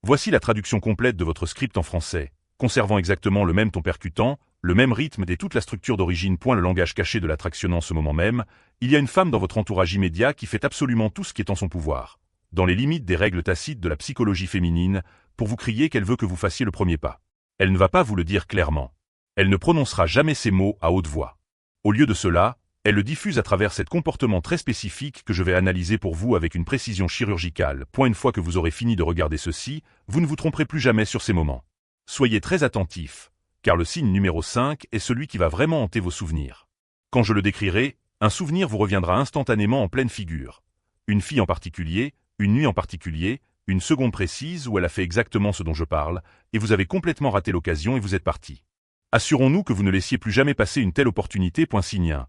Voici la traduction complète de votre script en français, conservant exactement le même ton percutant, le même rythme et toute la structure d'origine. Le langage caché de l'attraction. En ce moment même, il y a une femme dans votre entourage immédiat qui fait absolument tout ce qui est en son pouvoir, dans les limites des règles tacites de la psychologie féminine, pour vous crier qu'elle veut que vous fassiez le premier pas. Elle ne va pas vous le dire clairement. Elle ne prononcera jamais ces mots à haute voix. Au lieu de cela, elle le diffuse à travers cet comportement très spécifique que je vais analyser pour vous avec une précision chirurgicale. Une fois que vous aurez fini de regarder ceci, vous ne vous tromperez plus jamais sur ces moments. Soyez très attentifs, car le signe numéro 5 est celui qui va vraiment hanter vos souvenirs. Quand je le décrirai, un souvenir vous reviendra instantanément en pleine figure. Une fille en particulier, une nuit en particulier, une seconde précise où elle a fait exactement ce dont je parle, et vous avez complètement raté l'occasion et vous êtes parti. Assurons-nous que vous ne laissiez plus jamais passer une telle opportunité. Signe 1.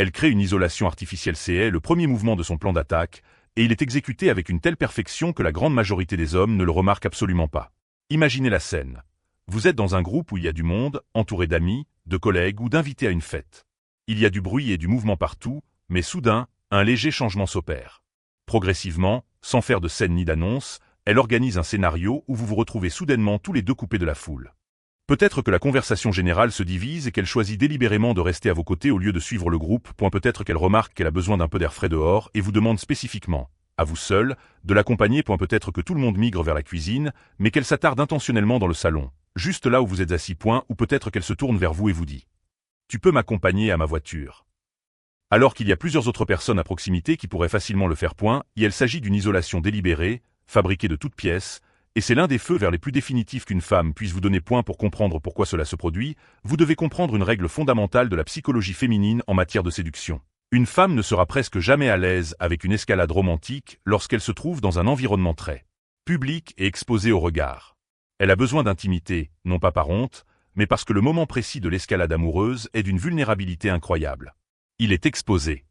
Elle crée une isolation artificielle. C'est le premier mouvement de son plan d'attaque, et il est exécuté avec une telle perfection que la grande majorité des hommes ne le remarquent absolument pas. Imaginez la scène. Vous êtes dans un groupe où il y a du monde, entouré d'amis, de collègues ou d'invités à une fête. Il y a du bruit et du mouvement partout, mais soudain, un léger changement s'opère. Progressivement, sans faire de scène ni d'annonce, elle organise un scénario où vous vous retrouvez soudainement tous les deux coupés de la foule. Peut-être que la conversation générale se divise et qu'elle choisit délibérément de rester à vos côtés au lieu de suivre le groupe. Peut-être qu'elle remarque qu'elle a besoin d'un peu d'air frais dehors et vous demande spécifiquement, à vous seul, de l'accompagner. Peut-être que tout le monde migre vers la cuisine, mais qu'elle s'attarde intentionnellement dans le salon, juste là où vous êtes assis. Ou peut-être qu'elle se tourne vers vous et vous dit « Tu peux m'accompagner à ma voiture ?» Alors qu'il y a plusieurs autres personnes à proximité qui pourraient facilement le faire. Il s'agit d'une isolation délibérée, fabriquée de toutes pièces, et c'est l'un des feux vers les plus définitifs qu'une femme puisse vous donner. Pour comprendre pourquoi cela se produit, vous devez comprendre une règle fondamentale de la psychologie féminine en matière de séduction. Une femme ne sera presque jamais à l'aise avec une escalade romantique lorsqu'elle se trouve dans un environnement très public et exposé au regard. Elle a besoin d'intimité, non pas par honte, mais parce que le moment précis de l'escalade amoureuse est d'une vulnérabilité incroyable. Il est exposé.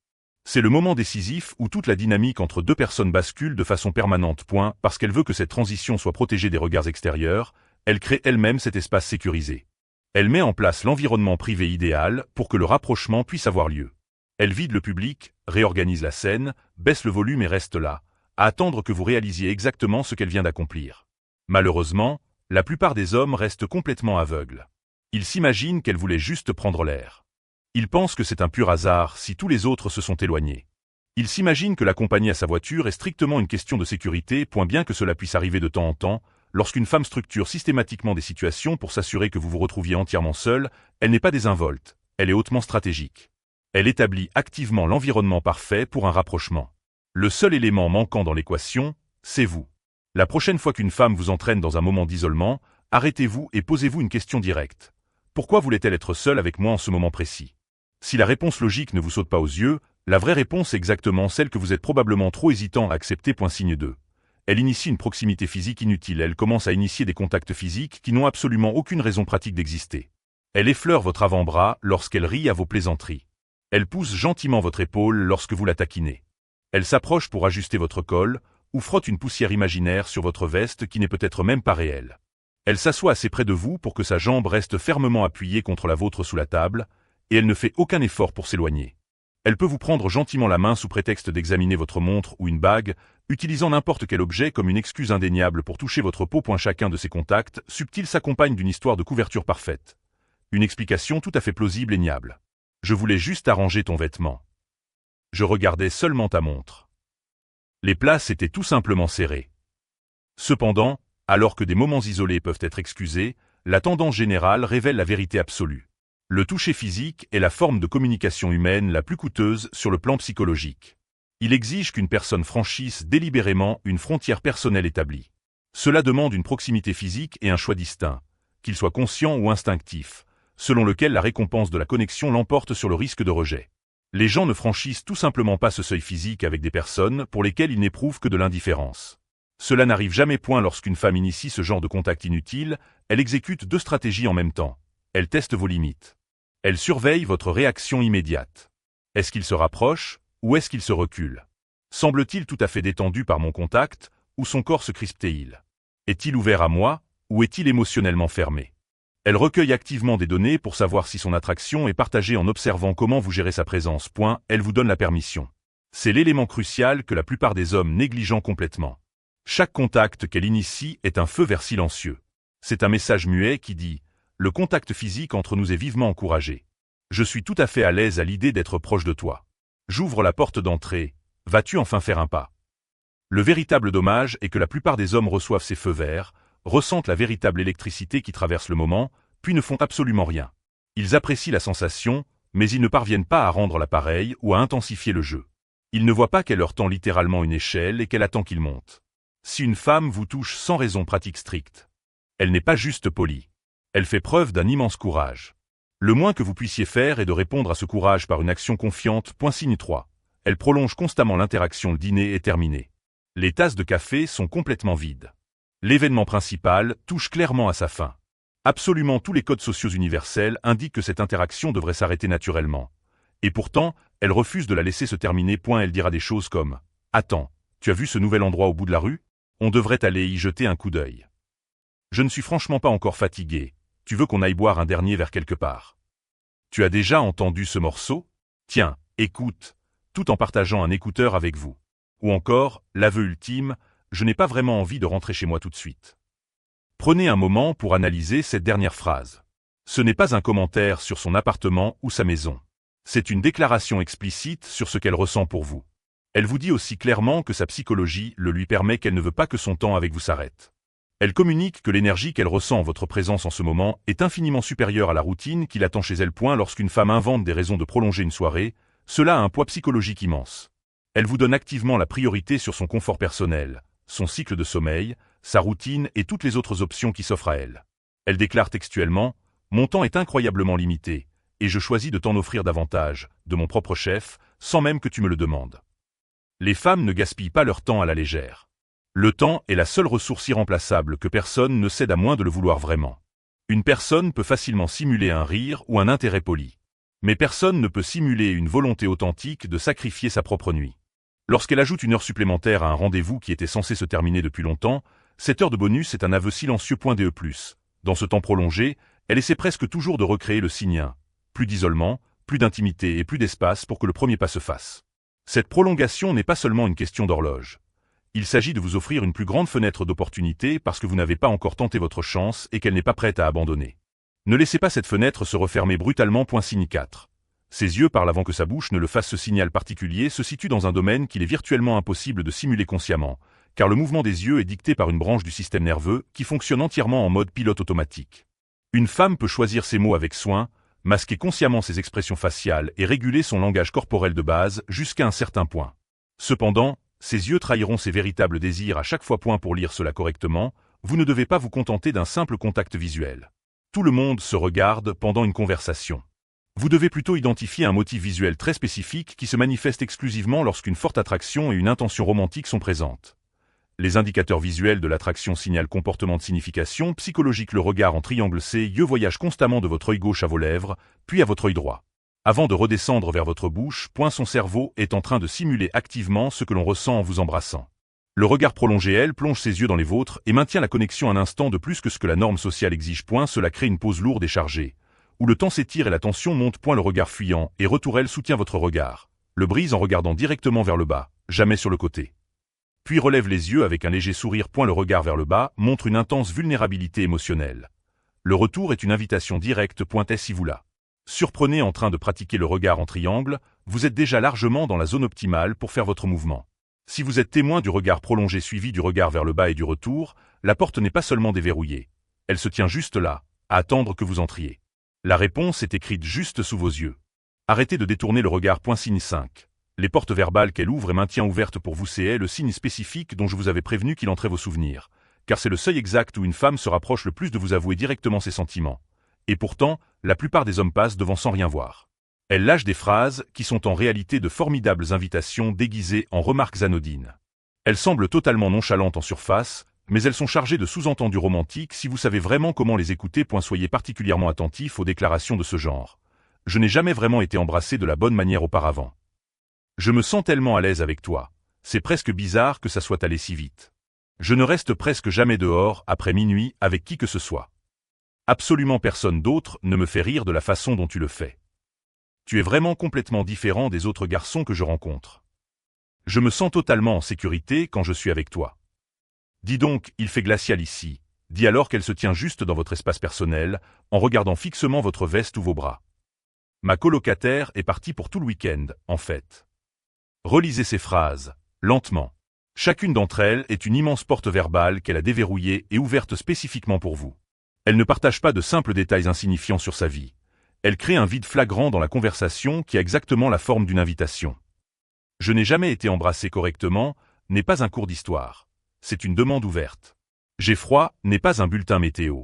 C'est le moment décisif où toute la dynamique entre deux personnes bascule de façon permanente. Parce qu'elle veut que cette transition soit protégée des regards extérieurs, elle crée elle-même cet espace sécurisé. Elle met en place l'environnement privé idéal pour que le rapprochement puisse avoir lieu. Elle vide le public, réorganise la scène, baisse le volume et reste là, à attendre que vous réalisiez exactement ce qu'elle vient d'accomplir. Malheureusement, la plupart des hommes restent complètement aveugles. Ils s'imaginent qu'elle voulait juste prendre l'air. Ils pensent que c'est un pur hasard si tous les autres se sont éloignés. Ils s'imaginent que l'accompagner à sa voiture est strictement une question de sécurité. Bien que cela puisse arriver de temps en temps, lorsqu'une femme structure systématiquement des situations pour s'assurer que vous vous retrouviez entièrement seul, elle n'est pas désinvolte, elle est hautement stratégique. Elle établit activement l'environnement parfait pour un rapprochement. Le seul élément manquant dans l'équation, c'est vous. La prochaine fois qu'une femme vous entraîne dans un moment d'isolement, arrêtez-vous et posez-vous une question directe. Pourquoi voulait-elle être seule avec moi en ce moment précis ? Si la réponse logique ne vous saute pas aux yeux, la vraie réponse est exactement celle que vous êtes probablement trop hésitant à accepter. Signe 2. Elle initie une proximité physique inutile. Elle commence à initier des contacts physiques qui n'ont absolument aucune raison pratique d'exister. Elle effleure votre avant-bras lorsqu'elle rit à vos plaisanteries. Elle pousse gentiment votre épaule lorsque vous la taquinez. Elle s'approche pour ajuster votre col, ou frotte une poussière imaginaire sur votre veste qui n'est peut-être même pas réelle. Elle s'assoit assez près de vous pour que sa jambe reste fermement appuyée contre la vôtre sous la table, et elle ne fait aucun effort pour s'éloigner. Elle peut vous prendre gentiment la main sous prétexte d'examiner votre montre ou une bague, utilisant n'importe quel objet comme une excuse indéniable pour toucher votre peau. Chacun de ces contacts subtils s'accompagne d'une histoire de couverture parfaite. Une explication tout à fait plausible et niable. Je voulais juste arranger ton vêtement. Je regardais seulement ta montre. Les places étaient tout simplement serrées. Cependant, alors que des moments isolés peuvent être excusés, la tendance générale révèle la vérité absolue. Le toucher physique est la forme de communication humaine la plus coûteuse sur le plan psychologique. Il exige qu'une personne franchisse délibérément une frontière personnelle établie. Cela demande une proximité physique et un choix distinct, qu'il soit conscient ou instinctif, selon lequel la récompense de la connexion l'emporte sur le risque de rejet. Les gens ne franchissent tout simplement pas ce seuil physique avec des personnes pour lesquelles ils n'éprouvent que de l'indifférence. Cela n'arrive jamais. Lorsqu'une femme initie ce genre de contact inutile, elle exécute deux stratégies en même temps. Elle teste vos limites. Elle surveille votre réaction immédiate. Est-ce qu'il se rapproche, ou est-ce qu'il se recule? Semble-t-il tout à fait détendu par mon contact, ou son corps se crispe-t-il? Est-il ouvert à moi, ou est-il émotionnellement fermé? Elle recueille activement des données pour savoir si son attraction est partagée en observant comment vous gérez sa présence. Elle vous donne la permission. C'est l'élément crucial que la plupart des hommes négligent complètement. Chaque contact qu'elle initie est un feu vert silencieux. C'est un message muet qui dit « Le contact physique entre nous est vivement encouragé. Je suis tout à fait à l'aise à l'idée d'être proche de toi. J'ouvre la porte d'entrée. Vas-tu enfin faire un pas ?» Le véritable dommage est que la plupart des hommes reçoivent ces feux verts, ressentent la véritable électricité qui traverse le moment, puis ne font absolument rien. Ils apprécient la sensation, mais ils ne parviennent pas à rendre l'appareil ou à intensifier le jeu. Ils ne voient pas qu'elle leur tend littéralement une échelle et qu'elle attend qu'il monte. Si une femme vous touche sans raison pratique stricte, elle n'est pas juste polie. Elle fait preuve d'un immense courage. Le moins que vous puissiez faire est de répondre à ce courage par une action confiante. Signe 3. Elle prolonge constamment l'interaction. Le dîner est terminé. Les tasses de café sont complètement vides. L'événement principal touche clairement à sa fin. Absolument tous les codes sociaux universels indiquent que cette interaction devrait s'arrêter naturellement. Et pourtant, elle refuse de la laisser se terminer. Elle dira des choses comme « Attends, tu as vu ce nouvel endroit au bout de la rue ? On devrait aller y jeter un coup d'œil. Je ne suis franchement pas encore fatigué. Tu veux qu'on aille boire un dernier verre quelque part? Tu as déjà entendu ce morceau? Tiens, écoute, tout en partageant un écouteur avec vous. Ou encore, l'aveu ultime, je n'ai pas vraiment envie de rentrer chez moi tout de suite. Prenez un moment pour analyser cette dernière phrase. Ce n'est pas un commentaire sur son appartement ou sa maison. C'est une déclaration explicite sur ce qu'elle ressent pour vous. Elle vous dit aussi clairement que sa psychologie le lui permet, qu'elle ne veut pas que son temps avec vous s'arrête. Elle communique que l'énergie qu'elle ressent en votre présence en ce moment est infiniment supérieure à la routine qui l'attend chez elle. Lorsqu'une femme invente des raisons de prolonger une soirée, cela a un poids psychologique immense. Elle vous donne activement la priorité sur son confort personnel, son cycle de sommeil, sa routine et toutes les autres options qui s'offrent à elle. Elle déclare textuellement « Mon temps est incroyablement limité, et je choisis de t'en offrir davantage, de mon propre chef, sans même que tu me le demandes. » Les femmes ne gaspillent pas leur temps à la légère. Le temps est la seule ressource irremplaçable que personne ne cède à moins de le vouloir vraiment. Une personne peut facilement simuler un rire ou un intérêt poli. Mais personne ne peut simuler une volonté authentique de sacrifier sa propre nuit. Lorsqu'elle ajoute une heure supplémentaire à un rendez-vous qui était censé se terminer depuis longtemps, cette heure de bonus est un aveu silencieux. Dans ce temps prolongé, elle essaie presque toujours de recréer le signe 1. Plus d'isolement, plus d'intimité et plus d'espace pour que le premier pas se fasse. Cette prolongation n'est pas seulement une question d'horloge. Il s'agit de vous offrir une plus grande fenêtre d'opportunité parce que vous n'avez pas encore tenté votre chance et qu'elle n'est pas prête à abandonner. Ne laissez pas cette fenêtre se refermer brutalement. Signe 4. Ses yeux parlent avant que sa bouche ne le fasse. Ce signal particulier se situe dans un domaine qu'il est virtuellement impossible de simuler consciemment, car le mouvement des yeux est dicté par une branche du système nerveux qui fonctionne entièrement en mode pilote automatique. Une femme peut choisir ses mots avec soin, masquer consciemment ses expressions faciales et réguler son langage corporel de base jusqu'à un certain point. Cependant, ses yeux trahiront ses véritables désirs à chaque fois. Pour lire cela correctement, vous ne devez pas vous contenter d'un simple contact visuel. Tout le monde se regarde pendant une conversation. Vous devez plutôt identifier un motif visuel très spécifique qui se manifeste exclusivement lorsqu'une forte attraction et une intention romantique sont présentes. Les indicateurs visuels de l'attraction signalent comportement de signification psychologique. Le regard en triangle, ses yeux voyagent constamment de votre œil gauche à vos lèvres, puis à votre œil droit. Avant de redescendre vers votre bouche, son cerveau est en train de simuler activement ce que l'on ressent en vous embrassant. Le regard prolongé, elle, plonge ses yeux dans les vôtres et maintient la connexion un instant de plus que ce que la norme sociale exige. Cela crée une pause lourde et chargée, où le temps s'étire et la tension monte. Le regard fuyant et retour, elle soutient votre regard, le brise en regardant directement vers le bas, jamais sur le côté. Puis relève les yeux avec un léger sourire. Le regard vers le bas montre une intense vulnérabilité émotionnelle. Le retour est une invitation directe. Si vous la surprenez en train de pratiquer le regard en triangle, vous êtes déjà largement dans la zone optimale pour faire votre mouvement. Si vous êtes témoin du regard prolongé suivi du regard vers le bas et du retour, la porte n'est pas seulement déverrouillée. Elle se tient juste là, à attendre que vous entriez. La réponse est écrite juste sous vos yeux. Arrêtez de détourner le regard. Signe 5. Les portes verbales qu'elle ouvre et maintient ouvertes pour vous, c'est le signe spécifique dont je vous avais prévenu qu'il entrait vos souvenirs, car c'est le seuil exact où une femme se rapproche le plus de vous avouer directement ses sentiments. Et pourtant, la plupart des hommes passent devant sans rien voir. Elle lâche des phrases qui sont en réalité de formidables invitations déguisées en remarques anodines. Elles semblent totalement nonchalantes en surface, mais elles sont chargées de sous-entendus romantiques si vous savez vraiment comment les écouter. Soyez particulièrement attentif aux déclarations de ce genre. Je n'ai jamais vraiment été embrassé de la bonne manière auparavant. Je me sens tellement à l'aise avec toi. C'est presque bizarre que ça soit allé si vite. Je ne reste presque jamais dehors après minuit avec qui que ce soit. Absolument personne d'autre ne me fait rire de la façon dont tu le fais. Tu es vraiment complètement différent des autres garçons que je rencontre. Je me sens totalement en sécurité quand je suis avec toi. Dis donc, il fait glacial ici, dit alors qu'elle se tient juste dans votre espace personnel, en regardant fixement votre veste ou vos bras. Ma colocataire est partie pour tout le week-end, en fait. Relisez ces phrases, lentement. Chacune d'entre elles est une immense porte verbale qu'elle a déverrouillée et ouverte spécifiquement pour vous. Elle ne partage pas de simples détails insignifiants sur sa vie. Elle crée un vide flagrant dans la conversation qui a exactement la forme d'une invitation. Je n'ai jamais été embrassé correctement n'est pas un cours d'histoire. C'est une demande ouverte. J'ai froid n'est pas un bulletin météo.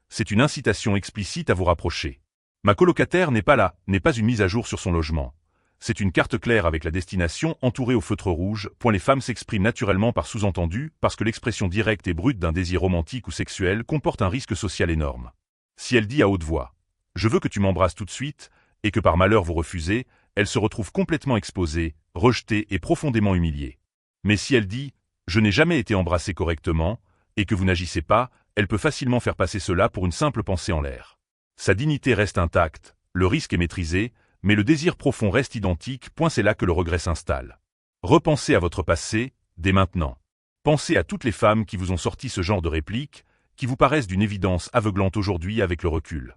C'est une incitation explicite à vous rapprocher. Ma colocataire n'est pas là, n'est pas une mise à jour sur son logement. C'est une carte claire avec la destination entourée au feutre rouge. Les femmes s'expriment naturellement par sous-entendu parce que l'expression directe et brute d'un désir romantique ou sexuel comporte un risque social énorme. Si elle dit à haute voix « Je veux que tu m'embrasses tout de suite » et que par malheur vous refusez, elle se retrouve complètement exposée, rejetée et profondément humiliée. Mais si elle dit « Je n'ai jamais été embrassée correctement » et que vous n'agissez pas, elle peut facilement faire passer cela pour une simple pensée en l'air. Sa dignité reste intacte, le risque est maîtrisé, mais le désir profond reste identique. C'est là que le regret s'installe. Repensez à votre passé, dès maintenant. Pensez à toutes les femmes qui vous ont sorti ce genre de répliques, qui vous paraissent d'une évidence aveuglante aujourd'hui avec le recul.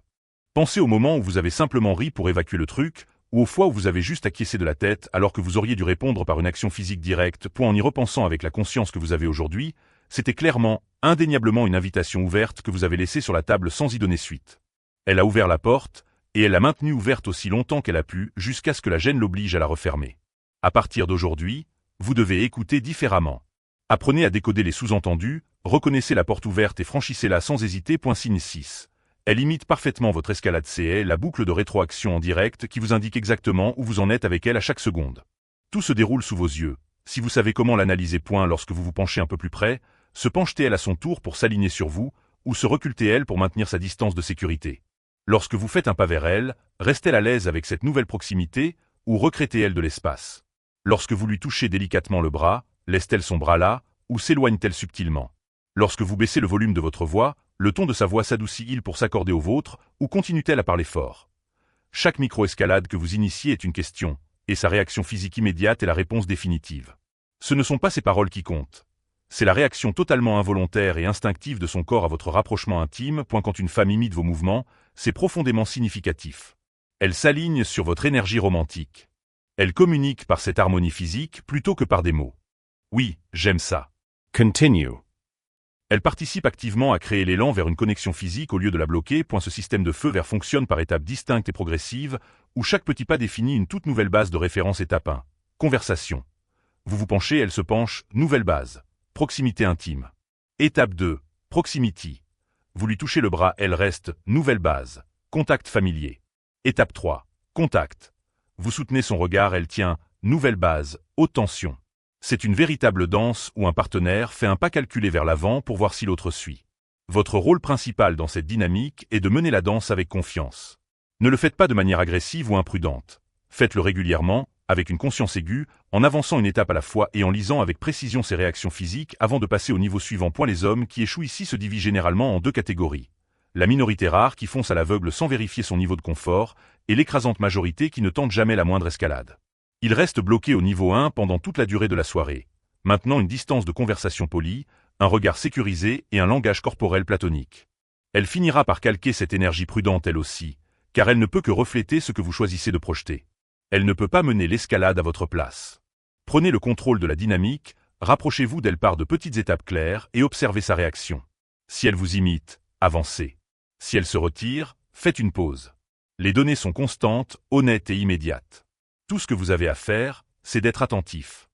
Pensez au moment où vous avez simplement ri pour évacuer le truc, ou aux fois où vous avez juste acquiescé de la tête alors que vous auriez dû répondre par une action physique directe. En y repensant avec la conscience que vous avez aujourd'hui, c'était clairement, indéniablement une invitation ouverte que vous avez laissée sur la table sans y donner suite. Elle a ouvert la porte, et elle l'a maintenue ouverte aussi longtemps qu'elle a pu, jusqu'à ce que la gêne l'oblige à la refermer. À partir d'aujourd'hui, vous devez écouter différemment. Apprenez à décoder les sous-entendus, reconnaissez la porte ouverte et franchissez-la sans hésiter. Signe 6. Elle imite parfaitement votre escalade CE, la boucle de rétroaction en direct qui vous indique exactement où vous en êtes avec elle à chaque seconde. Tout se déroule sous vos yeux. Si vous savez comment l'analyser. Lorsque vous vous penchez un peu plus près, se penche-t-elle à son tour pour s'aligner sur vous, ou se recule-t-elle pour maintenir sa distance de sécurité? Lorsque vous faites un pas vers elle, reste-t-elle à l'aise avec cette nouvelle proximité, ou recrée-t-elle de l'espace? Lorsque vous lui touchez délicatement le bras, laisse-t-elle son bras là, ou s'éloigne-t-elle subtilement? Lorsque vous baissez le volume de votre voix, le ton de sa voix s'adoucit-il pour s'accorder au vôtre, ou continue-t-elle à parler fort? Chaque micro-escalade que vous initiez est une question, et sa réaction physique immédiate est la réponse définitive. Ce ne sont pas ses paroles qui comptent. C'est la réaction totalement involontaire et instinctive de son corps à votre rapprochement intime. Quand une femme imite vos mouvements, c'est profondément significatif. Elle s'aligne sur votre énergie romantique. Elle communique par cette harmonie physique plutôt que par des mots. Oui, j'aime ça. Continue. Elle participe activement à créer l'élan vers une connexion physique au lieu de la bloquer. Ce système de feu vert fonctionne par étapes distinctes et progressives, où chaque petit pas définit une toute nouvelle base de référence. Étape 1. Conversation. Vous vous penchez, elle se penche, nouvelle base. Proximité intime. Étape 2. Proximity. Vous lui touchez le bras, elle reste, nouvelle base. Contact familier. Étape 3. Contact. Vous soutenez son regard, elle tient, nouvelle base, haute tension. C'est une véritable danse où un partenaire fait un pas calculé vers l'avant pour voir si l'autre suit. Votre rôle principal dans cette dynamique est de mener la danse avec confiance. Ne le faites pas de manière agressive ou imprudente. Faites-le régulièrement, avec une conscience aiguë, en avançant une étape à la fois et en lisant avec précision ses réactions physiques avant de passer au niveau suivant. Les hommes qui échouent ici se divisent généralement en deux catégories. La minorité rare qui fonce à l'aveugle sans vérifier son niveau de confort, et l'écrasante majorité qui ne tente jamais la moindre escalade. Ils restent bloqués au niveau 1 pendant toute la durée de la soirée, maintenant une distance de conversation polie, un regard sécurisé et un langage corporel platonique. Elle finira par calquer cette énergie prudente elle aussi, car elle ne peut que refléter ce que vous choisissez de projeter. Elle ne peut pas mener l'escalade à votre place. Prenez le contrôle de la dynamique, rapprochez-vous d'elle par de petites étapes claires et observez sa réaction. Si elle vous imite, avancez. Si elle se retire, faites une pause. Les données sont constantes, honnêtes et immédiates. Tout ce que vous avez à faire, c'est d'être attentif.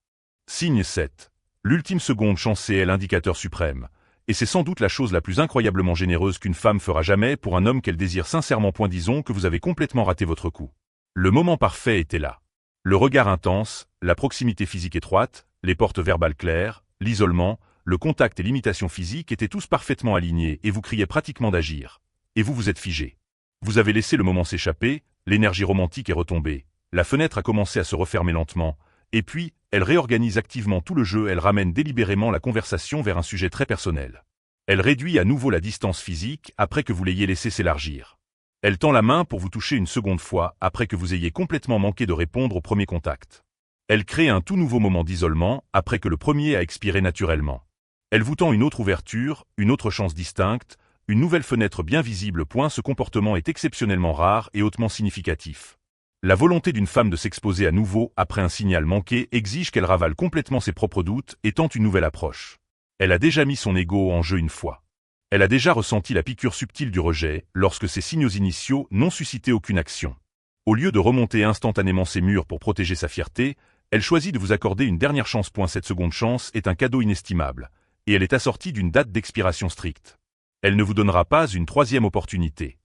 Signe 7. L'ultime seconde chance est l'indicateur suprême, et c'est sans doute la chose la plus incroyablement généreuse qu'une femme fera jamais pour un homme qu'elle désire sincèrement. Disons que vous avez complètement raté votre coup. Le moment parfait était là. Le regard intense, la proximité physique étroite, les portes verbales claires, l'isolement, le contact et l'imitation physique étaient tous parfaitement alignés et vous criez pratiquement d'agir. Et vous vous êtes figé. Vous avez laissé le moment s'échapper, l'énergie romantique est retombée, la fenêtre a commencé à se refermer lentement, et puis, elle réorganise activement tout le jeu, elle ramène délibérément la conversation vers un sujet très personnel. Elle réduit à nouveau la distance physique après que vous l'ayez laissé s'élargir. Elle tend la main pour vous toucher une seconde fois après que vous ayez complètement manqué de répondre au premier contact. Elle crée un tout nouveau moment d'isolement après que le premier a expiré naturellement. Elle vous tend une autre ouverture, une autre chance distincte, une nouvelle fenêtre bien visible. Ce comportement est exceptionnellement rare et hautement significatif. La volonté d'une femme de s'exposer à nouveau après un signal manqué exige qu'elle ravale complètement ses propres doutes et tente une nouvelle approche. Elle a déjà mis son ego en jeu une fois. Elle a déjà ressenti la piqûre subtile du rejet lorsque ces signaux initiaux n'ont suscité aucune action. Au lieu de remonter instantanément ses murs pour protéger sa fierté, elle choisit de vous accorder une dernière chance. Cette seconde chance est un cadeau inestimable, et elle est assortie d'une date d'expiration stricte. Elle ne vous donnera pas une troisième opportunité.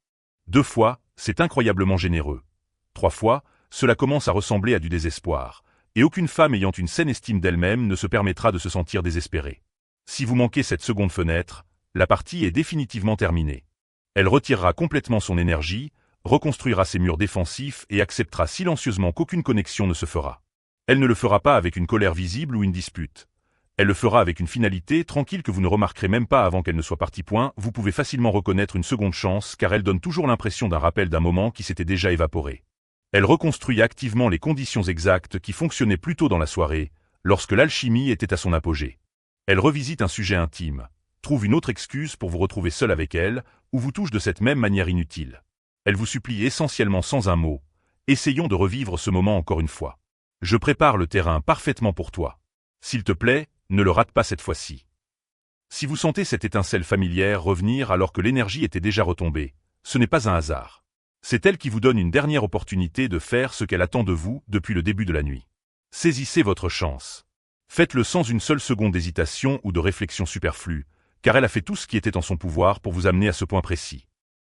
2 fois, c'est incroyablement généreux. 3 fois, cela commence à ressembler à du désespoir, et aucune femme ayant une saine estime d'elle-même ne se permettra de se sentir désespérée. Si vous manquez cette seconde fenêtre, la partie est définitivement terminée. Elle retirera complètement son énergie, reconstruira ses murs défensifs et acceptera silencieusement qu'aucune connexion ne se fera. Elle ne le fera pas avec une colère visible ou une dispute. Elle le fera avec une finalité tranquille que vous ne remarquerez même pas avant qu'elle ne soit partie. Vous pouvez facilement reconnaître une seconde chance car elle donne toujours l'impression d'un rappel d'un moment qui s'était déjà évaporé. Elle reconstruit activement les conditions exactes qui fonctionnaient plus tôt dans la soirée, lorsque l'alchimie était à son apogée. Elle revisite un sujet intime, trouve une autre excuse pour vous retrouver seul avec elle, ou vous touche de cette même manière inutile. Elle vous supplie essentiellement sans un mot. Essayons de revivre ce moment encore une fois. Je prépare le terrain parfaitement pour toi. S'il te plaît, ne le rate pas cette fois-ci. Si vous sentez cette étincelle familière revenir alors que l'énergie était déjà retombée, ce n'est pas un hasard. C'est elle qui vous donne une dernière opportunité de faire ce qu'elle attend de vous depuis le début de la nuit. Saisissez votre chance. Faites-le sans une seule seconde d'hésitation ou de réflexion superflue, car elle a fait tout ce qui était en son pouvoir pour vous amener à ce point précis.